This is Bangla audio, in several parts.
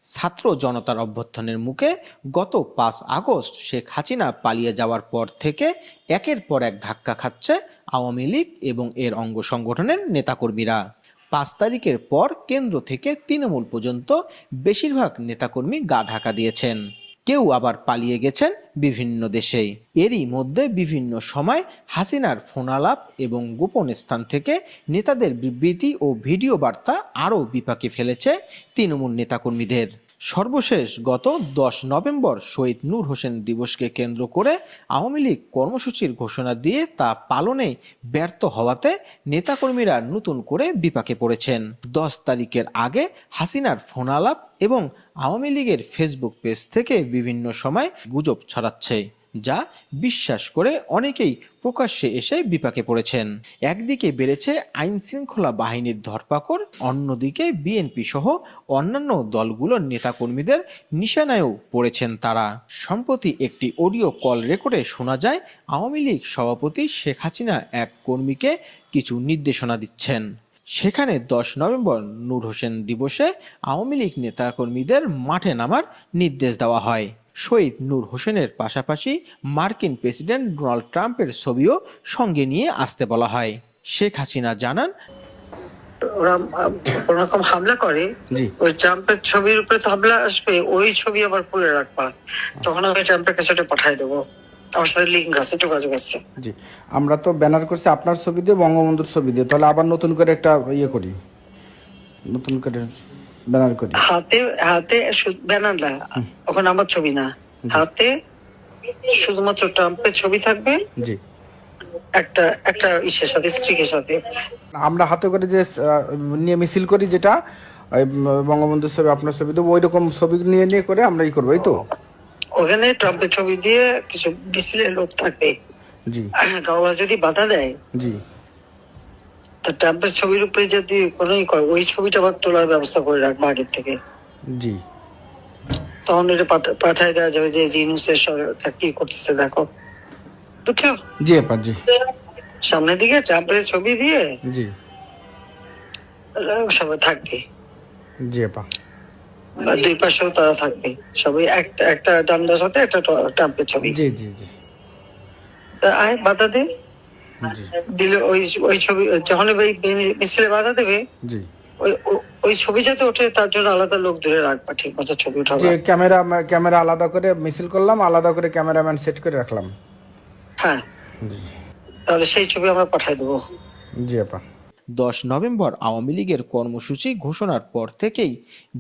ছাত্র জনতার অভ্যুত্থানের মুখে গত ৫ আগস্ট শেখ হাসিনা পালিয়ে যাওয়ার পর থেকে একের পর এক ধাক্কা খাচ্ছে আওয়ামী লীগ এবং এর অঙ্গ সংগঠনের নেতাকর্মীরা। ৫ তারিখের পর কেন্দ্র থেকে তৃণমূল পর্যন্ত বেশিরভাগ নেতাকর্মী গা ঢাকা দিয়েছেন, কেউ আবার পালিয়ে গেছেন বিভিন্ন দেশে। এরই মধ্যে বিভিন্ন সময় হাসিনার ফোনালাপ এবং গোপন স্থান থেকে নেতাদের বিবৃতি ও ভিডিও বার্তা আরও বিপাকে ফেলেছে তৃণমূল নেতাকর্মীদের। সর্বশেষ গত ১০ নভেম্বর শহীদ নূর হোসেন দিবসকে কেন্দ্র করে আওয়ামী লীগ কর্মসূচির ঘোষণা দিয়ে তা পালনে ব্যর্থ হওয়াতে নেতাকর্মীরা নতুন করে বিপাকে পড়েছেন। ১০ তারিখের আগে হাসিনার ফোনালাপ এবং আওয়ামী লীগের ফেসবুক পেজ থেকে বিভিন্ন সময় গুজব ছড়াচ্ছে, যা বিশ্বাস করে অনেকেই প্রকাশ্যে এসে বিপাকে পড়েছেন। একদিকে বেড়েছে আইন শৃঙ্খলা বাহিনীর ধরপাকড়, অন্যদিকে বিএনপি সহ অন্যান্য দলগুলোর নেতাকর্মীদের নিশানায়ও পড়েছেন তারা। সম্প্রতি একটি অডিও কল রেকর্ডে শোনা যায় আওয়ামী লীগ সভাপতি শেখ হাসিনা এক কর্মীকে কিছু নির্দেশনা দিচ্ছেন। সেখানে ১০ নভেম্বর নূর হোসেন দিবসে আওয়ামী লীগ নেতাকর্মীদের মাঠে নামার নির্দেশ দেওয়া হয়। শহীদ নূর হোসেনের পাশাপাশি মার্কিন প্রেসিডেন্ট ডোনাল্ড ট্রাম্পের ছবিও সঙ্গে নিয়ে আসতে বলা হয়। শেখ হাসিনা জানান, ওরা কোন রকম হামলা করে, ওই ট্রাম্পের ছবির উপরে তো হামলা আসবে, ওই ছবি আবার পুরে রাখবা, তখন আমি ট্রাম্পের কাছে ওটা পাঠাই দেবো। আমার সাথে লিঙ্ক আছে, যোগাযোগ আছে। জি, আমরা তো ব্যানার করছি আপনার ছবি দিয়ে, বঙ্গবন্ধুর ছবি দিয়ে, তাহলে আবার নতুন করে একটা ইয়ে করি, নতুন করে ব্যানার করি। হাতে হাতে ব্যানার না, ওখানে আমার ছবি না, হাতে শুধুমাত্র ট্রাম্পের ছবি থাকবে। জি, একটা একটা ইসের সাথে, স্ট্রিকের সাথে। আমরা হাতে করে যে নিয়ে মিছিল করি, যেটা বঙ্গবন্ধুর ছবি আপনার ছবি দেবো, ওই রকম ছবি নিয়ে নিয়ে করে আমরা ই করবো, এই তো। ওখানে ট্রাম্পের ছবি দিয়ে কিছু মিছিলের লোক থাকবে। জি, কাউরা যদি বাধা দেয়, জি, তা ট্রাম্পের ছবির উপরে যদি কোনো ওই ছবিটা আবার তোলার ব্যবস্থা করে রাখবো আগের থেকে। জি, তখন এটা পাঠায় দেওয়া যাবে যে জিনুসের সরকার কি করতেছে দেখো, বুঝছো? জি আপা, জি। সামনের দিকে ট্রাম্পের ছবি দিয়ে, জি, সবাই থাকবে। জি আপা, দুই পাশেও তারা থাকবে, সবাই একটা ডান্ডার সাথে একটা ট্রাম্পের ছবি। জি জি জি, আয় বাধা দে, দিলে ওই ছবি যখন মিছিলে বাধা দেবে, জি, ওই ছবি যাতে ওঠে তার জন্য আলাদা লোক ধরে রাখবা, ঠিক মতো ছবি উঠাবা। যে ক্যামেরা আলাদা করে মিছিল করলাম, আলাদা করে ক্যামেরাম্যান সেট করে রাখলাম। হ্যাঁ, তাহলে সেই ছবি আমরা পাঠাই দেবো। জি আপা। ১০ নভেম্বর আওয়ামী লীগের কর্মসূচি ঘোষণার পর থেকেই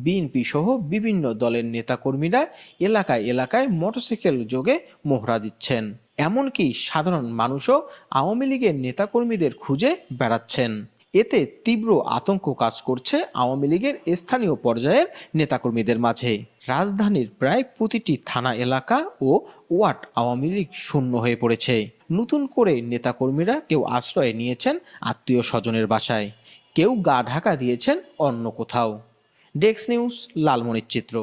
বিএনপি সহ বিভিন্ন দলের নেতাকর্মীরা এলাকায় এলাকায় মোটরসাইকেল যোগে মহড়া দিচ্ছেন। এমনকি সাধারণ মানুষও আওয়ামী লীগের নেতাকর্মীদের খুঁজে বেড়াচ্ছেন। এতে তীব্র আতঙ্ক কাজ করছে আওয়ামী লীগের স্থানীয় পর্যায়ের নেতাকর্মীদের মাঝে। রাজধানীর প্রায় প্রতিটি থানা এলাকা ও ওয়ার্ড আওয়ামী লীগ শূন্য হয়ে পড়েছে। নতুন করে নেতাকর্মীরা কেউ আশ্রয় নিয়েছেন আত্মীয় স্বজনের বাসায়, কেউ গা ঢাকা দিয়েছেন অন্য কোথাও। Desk news, লালমনিরচিত্র।